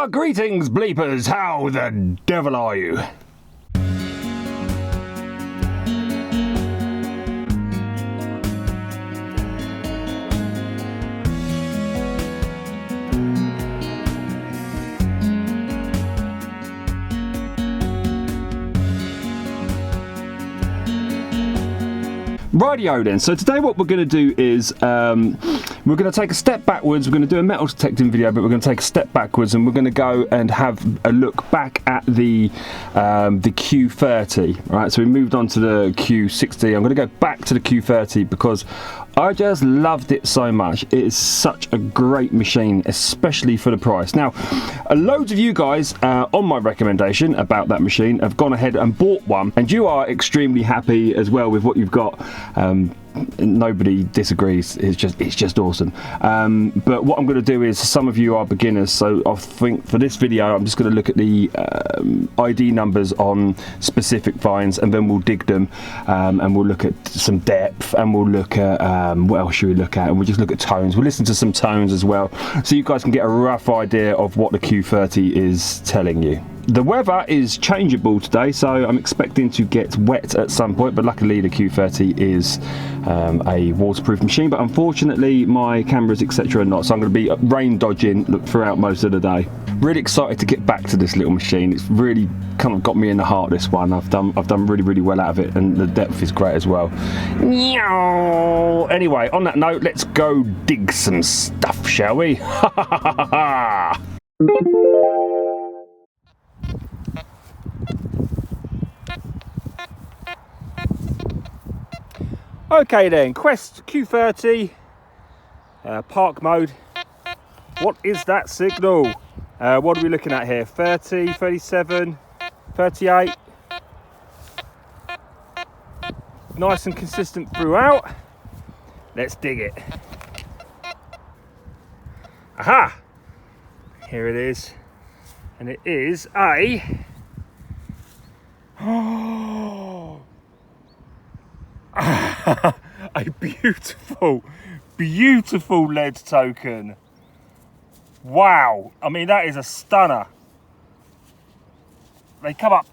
Greetings, bleepers. How the devil are you? Rightio then, so today what we're going to do is we're going to take a step backwards. We're going to do a metal detecting video, but we're going to take a step backwards and we're going to go and have a look back at the Q30. Right, so we moved on to the Q60. I'm going to go back to the Q30 because I just loved it so much. It is such a great machine, especially for the price. Now, loads of you guys on my recommendation about that machine have gone ahead and bought one, and you are extremely happy as well with what you've got. Nobody disagrees. It's just awesome. But what I'm going to do is, some of you are beginners, so I think for this video I'm just going to look at the ID numbers on specific vines, and then we'll dig them, and we'll look at some depth, and we'll look at what else should we look at, and we'll just look at tones. We'll listen to some tones as well, so you guys can get a rough idea of what the Q30 is telling you. The weather is changeable today, so I'm expecting to get wet at some point, but luckily the Q30 is a waterproof machine, but unfortunately my cameras etc are not, so I'm going to be rain dodging throughout most of the day. Really excited to get back to this little machine. It's really kind of got me in the heart, this one. I've done really well out of it, and the depth is great as well. Anyway, on that note, let's go dig some stuff, shall we? Okay then, Quest Q30, park mode. What is that signal? What are we looking at here? 30, 37, 38. Nice and consistent throughout. Let's dig it. Aha! Here it is. And it is a... a beautiful lead token. Wow, I mean, that is a stunner. They come up.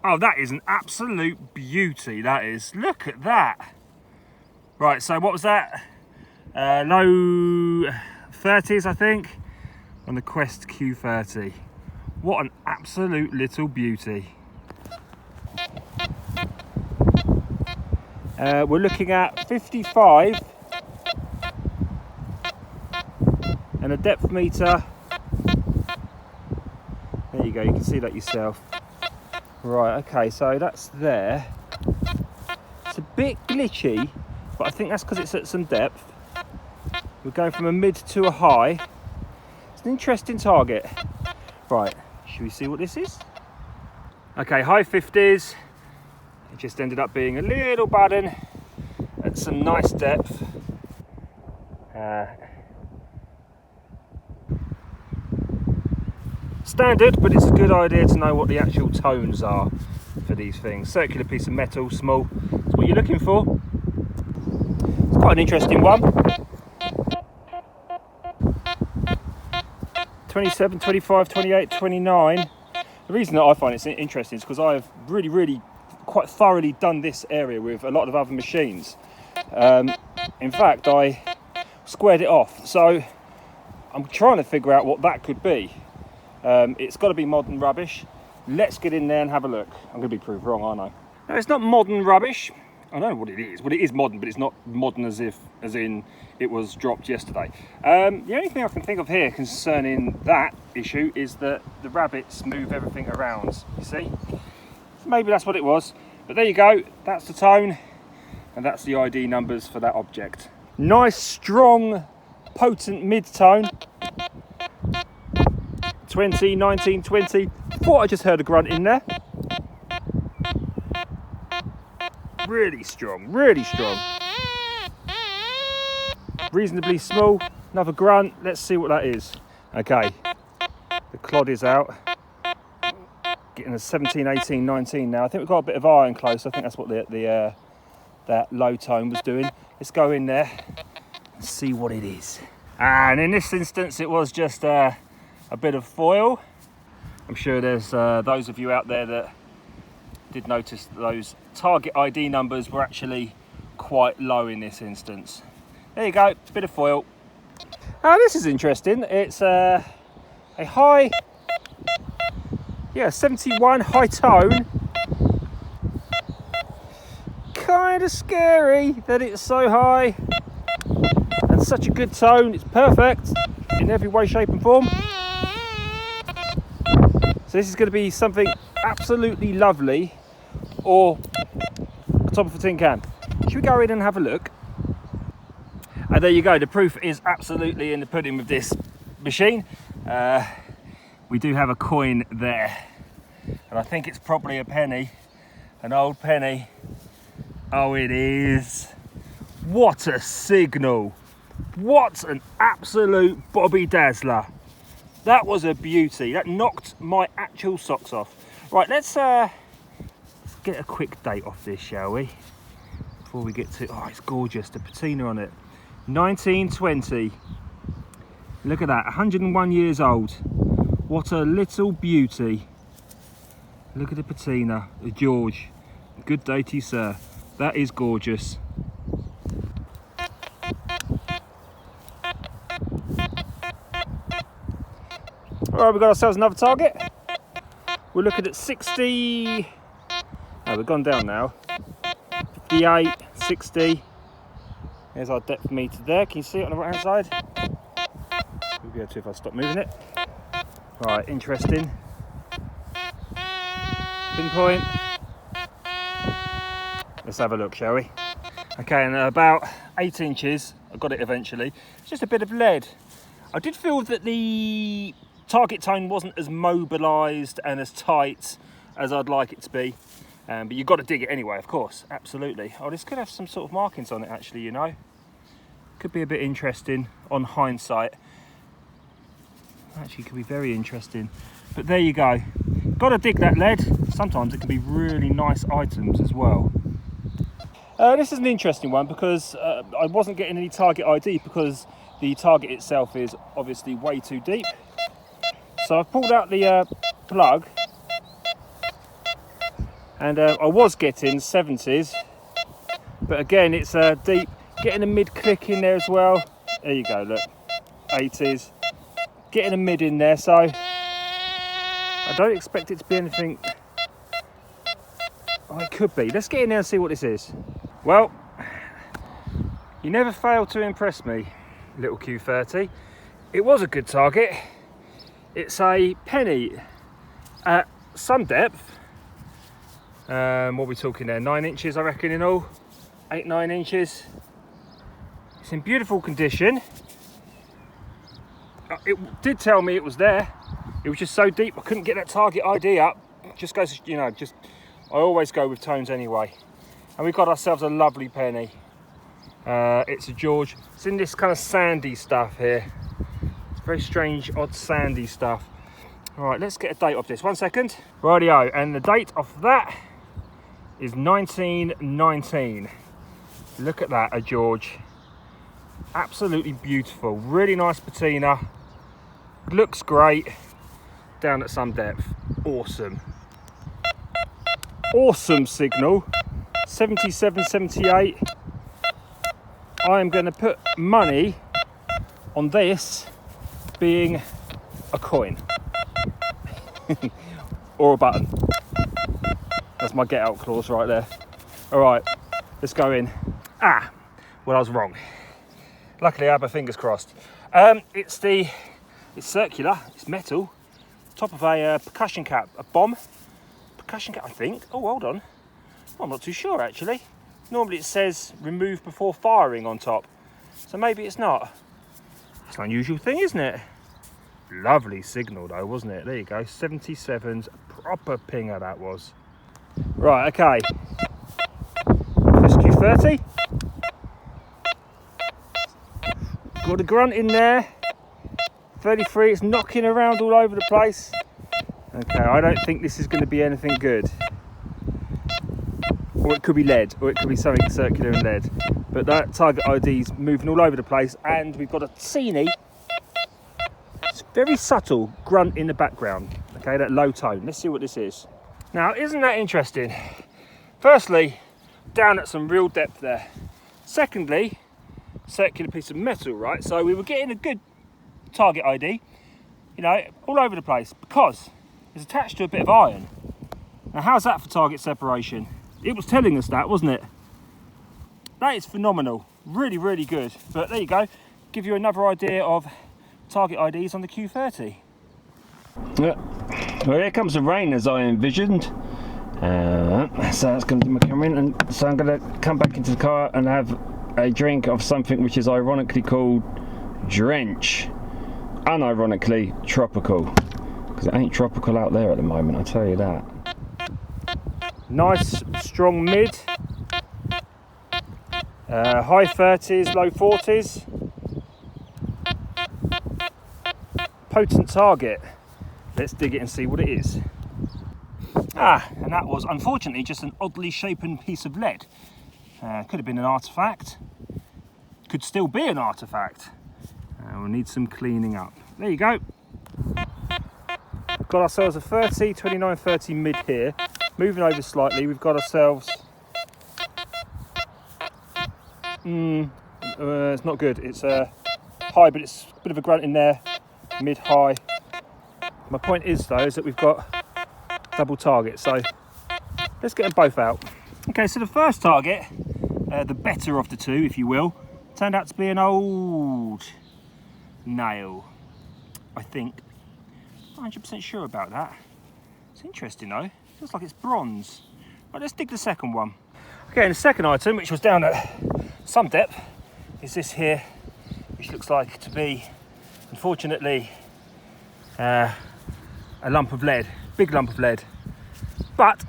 Oh, that is an absolute beauty, that is. Look at that. Right, so what was that? Low 30s, I think, on the Quest Q30. What an absolute little beauty. We're looking at 55 and a depth meter. There you go, you can see that yourself. Right, okay, so that's there. It's a bit glitchy, but I think that's because it's at some depth. We're going from a mid to a high. It's an interesting target. Right, should we see what this is? Okay, high 50s. It just ended up being a little button at some nice depth. Standard, but it's a good idea to know what the actual tones are for these things. Circular piece of metal, small. That's what you're looking for. It's quite an interesting one. 27, 25, 28, 29. The reason that I find it interesting is because I've really quite thoroughly done this area with a lot of other machines. In fact, I squared it off, so I'm trying to figure out what that could be. It's got to be modern rubbish. Let's get in there and have a look. I'm going to be proved wrong, aren't I? No, it's not modern rubbish. I don't know what it is. Well, it is modern, but it's not modern as in it was dropped yesterday. The only thing I can think of here concerning that issue is that the rabbits move everything around, you see? Maybe that's what it was, but there you go. That's the tone, and that's the ID numbers for that object. Nice, strong, potent mid-tone. 20, 19, 20. Thought I just heard a grunt in there. Really strong, really strong. Reasonably small. Another grunt. Let's see what that is. Okay, the clod is out. Getting a 17, 18, 19 now. I think we've got a bit of iron close. I think that's what that low tone was doing. Let's go in there and see what it is. And in this instance, it was just a a bit of foil. I'm sure there's those of you out there that did notice that those target ID numbers were actually quite low in this instance. There you go, bit of foil. This is interesting. It's a high, 71 high tone. Kind of scary that it's so high and such a good tone. It's perfect in every way, shape and form. So this is going to be something absolutely lovely, or top of a tin can. Should we go in and have a look? And there you go, the proof is absolutely in the pudding with this machine. We do have a coin there, and I think it's probably a penny, an old penny. Oh, it is. What a signal. What an absolute Bobby Dazzler. That was a beauty. That knocked my actual socks off. Right, let's get a quick date off this, shall we? Before we get to, oh, it's gorgeous, the patina on it. 1920. Look at that, 101 years old. What a little beauty. Look at the patina. George, good day to you, sir. That is gorgeous. Alright, we've got ourselves another target. We're looking at 60. Oh, we've gone down now. 58, 60. There's our depth meter there. Can you see it on the right hand side? We'll be able to if I stop moving it. Right, interesting. Pinpoint. Let's have a look, shall we? Okay, and about 8 inches, I got it eventually. It's just a bit of lead. I did feel that the target tone wasn't as mobilised and as tight as I'd like it to be. But you've got to dig it anyway, of course, absolutely. Oh, this could have some sort of markings on it, actually, you know. Could be a bit interesting on hindsight. Actually, could be very interesting. But there you go. Got to dig that lead. Sometimes it can be really nice items as well. This is an interesting one because I wasn't getting any target ID because the target itself is obviously way too deep. So I've pulled out the plug, and I was getting 70s, but again it's deep. Getting a mid click in there as well. There you go, look, 80s. Getting a mid in there, so I don't expect it to be anything. Oh, it could be. Let's get in there and see what this is. Well, you never fail to impress me, little Q30. It was a good target. It's a penny at some depth. What are we talking there? 9 inches, I reckon, in all. 8, 9 inches. It's in beautiful condition. It did tell me it was there. It was just so deep I couldn't get that target ID up. Just goes, you know, I always go with tones anyway. And we've got ourselves a lovely penny. It's a George. It's in this kind of sandy stuff here. It's very strange, odd sandy stuff. All right, let's get a date off this. 1 second. Rightio, and the date of that is 1919. Look at that, a George. Absolutely beautiful. Really nice patina. Looks great. Down at some depth. Awesome. Awesome signal. 77, 78. I am going to put money on this being a coin. Or a button. That's my get out clause right there. All right, let's go in. Well, I was wrong. Luckily I have my fingers crossed. It's circular, it's metal. Top of a percussion cap, a bomb. Percussion cap, I think. Oh, hold on. Oh, I'm not too sure actually. Normally it says remove before firing on top. So maybe it's not. It's an unusual thing, isn't it? Lovely signal though, wasn't it? There you go, 77's proper pinger that was. Right, okay. Quest Q30. Got a grunt in there. 33, it's knocking around all over the place. Okay, I don't think this is going to be anything good. Or it could be lead, or it could be something circular and lead. But that target ID's moving all over the place, and we've got a teeny, It's very subtle grunt in the background, okay, that low tone. Let's see what this is. Now, isn't that interesting? Firstly, down at some real depth there. Secondly, circular piece of metal, right? So we were getting a good target ID, you know, all over the place, because it's attached to a bit of iron. Now, how's that for target separation? It was telling us that, wasn't it? That is phenomenal. Really, really good. But there you go. Give you another idea of target IDs on the Q30. Yeah. Well, here comes the rain as I envisioned. So that's going to do my camera in, and so I'm going to come back into the car and have a drink of something which is ironically called Drench. Unironically tropical, because it ain't tropical out there at the moment, I'll tell you that. Nice strong mid, high 30s, low 40s, potent target. Let's dig it and see what it is. And that was unfortunately just an oddly shapen piece of lead. Could have been an artifact, could still be an artifact. We'll need some cleaning up. There you go. We've got ourselves a 30, 29, 30 mid here. Moving over slightly, we've got ourselves... it's not good. It's high, but it's a bit of a grunt in there. Mid, high. My point is, though, is that we've got double target. So let's get them both out. Okay, so the first target, the better of the two, if you will, turned out to be an old nail. I think. Not 100% sure about that. It's interesting though. Feels like it's bronze. Right, let's dig the second one. Okay, and the second item, which was down at some depth, is this here, which looks like to be, unfortunately, a lump of lead. Big lump of lead. But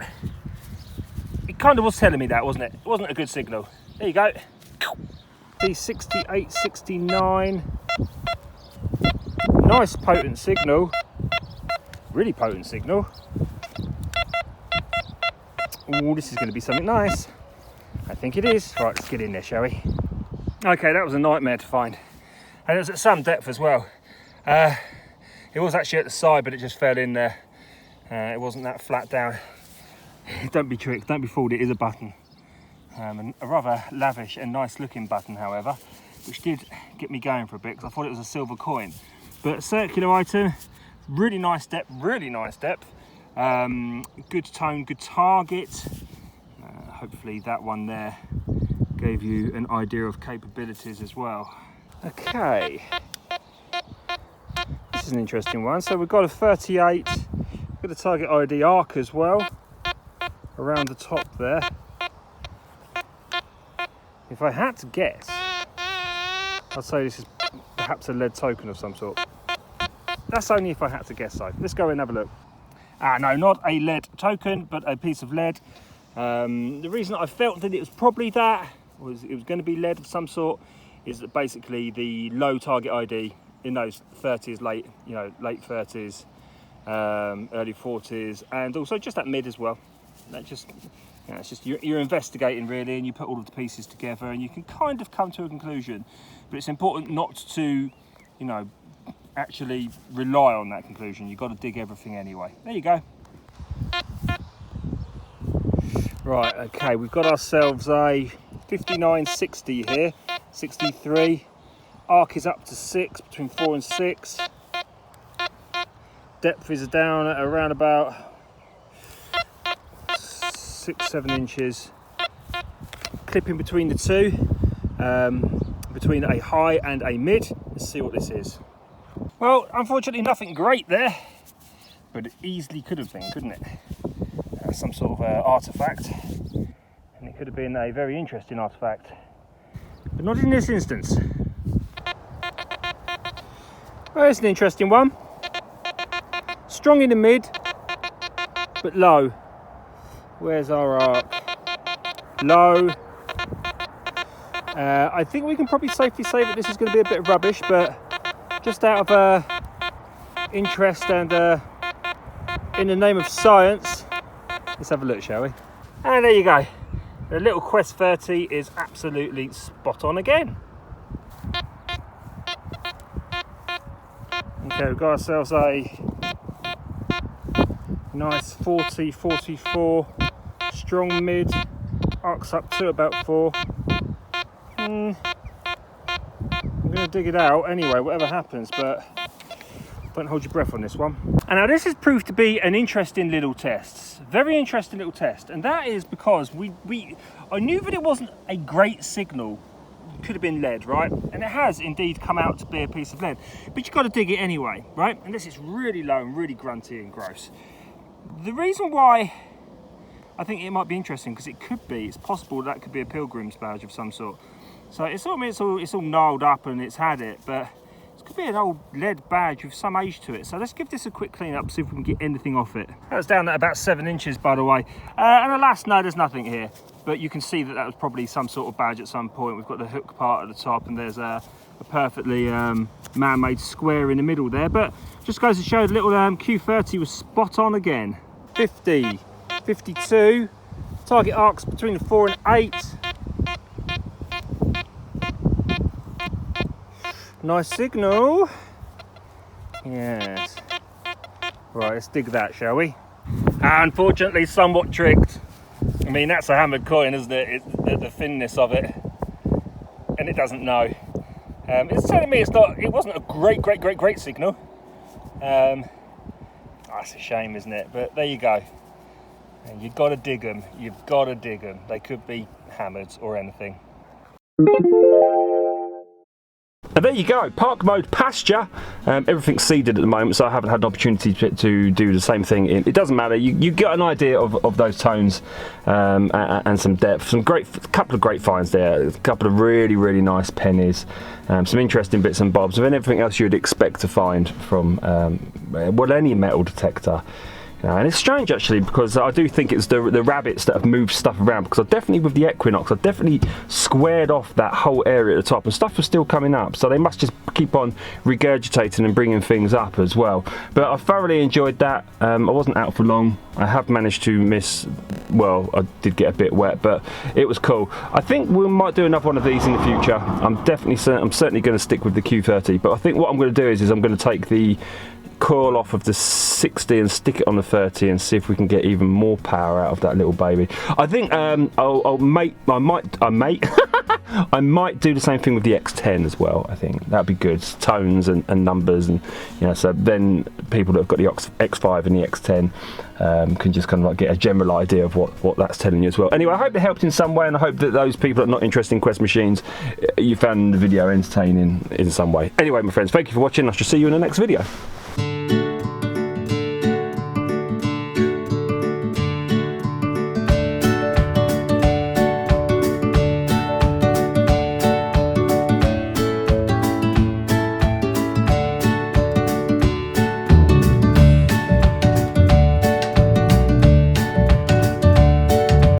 it kind of was telling me that, wasn't it? It wasn't a good signal. There you go. D68, 69. Nice potent signal. Really potent signal. Oh, this is going to be something nice. I think it is. Right, let's get in there, shall we? Okay, that was a nightmare to find. And it was at some depth as well. It was actually at the side, but it just fell in there. It wasn't that flat down. Don't be tricked, don't be fooled, it is a button. And a rather lavish and nice looking button, however, which did get me going for a bit because I thought it was a silver coin. But circular item, really nice depth, really nice depth. Good tone, good target. Hopefully that one there gave you an idea of capabilities as well. Okay, this is an interesting one. So we've got a 38, we've got a target ID arc as well, around the top there. If I had to guess, I'd say this is perhaps a lead token of some sort. That's only if I had to guess though. Let's go and have a look. No, not a lead token, but a piece of lead. The reason I felt that it was probably that, was it was going to be lead of some sort, is that basically the low target ID in those 30s, late 30s, early 40s, and also just that mid as well. That just, it's just you're investigating really, and you put all of the pieces together, and you can kind of come to a conclusion. But it's important not to, actually rely on that conclusion. You've got to dig everything anyway. There you go. Right, okay, we've got ourselves a 5960 here, 63. Arc is up to 6, between 4 and 6. Depth is down at around about 6-7 inches. Clipping between the two, between a high and a mid. Let's see what this is. Well, unfortunately nothing great there, but it easily could have been, couldn't it? Some sort of artifact, and it could have been a very interesting artifact, but not in this instance. Well, it's an interesting one. Strong in the mid, but low. Where's our arc? Low. I think we can probably safely say that this is going to be a bit of rubbish, but just out of interest and in the name of science, let's have a look, shall we? And there you go. The little Quest 30 is absolutely spot on again. Okay, we've got ourselves a nice 40, 44 strong mid, arcs up to about 4. I'm going to dig it out anyway, whatever happens, but don't hold your breath on this one. And now this has proved to be an interesting little test, very interesting little test, and that is because I knew that it wasn't a great signal. It could have been lead, right? And it has indeed come out to be a piece of lead, but you've got to dig it anyway, right? Unless it's really low and really grunty and gross. The reason why I think it might be interesting, because it's possible that could be a pilgrim's badge of some sort. So it's all gnarled up and it's had it, but it could be an old lead badge with some age to it. So let's give this a quick clean up, see if we can get anything off it. That was down at about 7 inches, by the way. And alas, no, there's nothing here. But you can see that was probably some sort of badge at some point. We've got the hook part at the top, and there's a perfectly man-made square in the middle there. But just goes to show the little Q30 was spot on again. 50, 52, target arcs between the 4 and 8. Nice signal. Yes. Right, let's dig that, shall we? Unfortunately, somewhat tricked. I mean, that's a hammered coin, isn't it? The thinness of it, and it doesn't know. It's telling me it wasn't a great signal. That's a shame, isn't it? But there you go. And you've got to dig them. You've got to dig them. They could be hammered or anything. And there you go, park mode pasture. Everything's seeded at the moment, so I haven't had an opportunity to do the same thing. It doesn't matter, you get an idea of those tones and some depth. A couple of great finds there, a couple of really nice pennies, some interesting bits and bobs, and everything else you'd expect to find from any metal detector. And it's strange actually, because I do think it's the rabbits that have moved stuff around, because with the Equinox, I definitely squared off that whole area at the top and stuff was still coming up, so they must just keep on regurgitating and bringing things up as well. But I thoroughly enjoyed that. I wasn't out for long. I have managed to miss, well, I did get a bit wet, but it was cool. I think we might do another one of these in the future. I'm certainly going to stick with the Q30, but I think what I'm going to do is I'm going to take the coil off of the 60 and stick it on the 30 and see if we can get even more power out of that little baby. I think I might do the same thing with the X10 as well. I think that'd be good, tones and numbers, and so then people that have got the X5 and the X10 can just kind of like get a general idea of what that's telling you as well. Anyway, I hope it helped in some way, and I hope that those people that are not interested in Quest machines, you found the video entertaining in some way. Anyway, my friends, thank you for watching. I shall see you in the next video.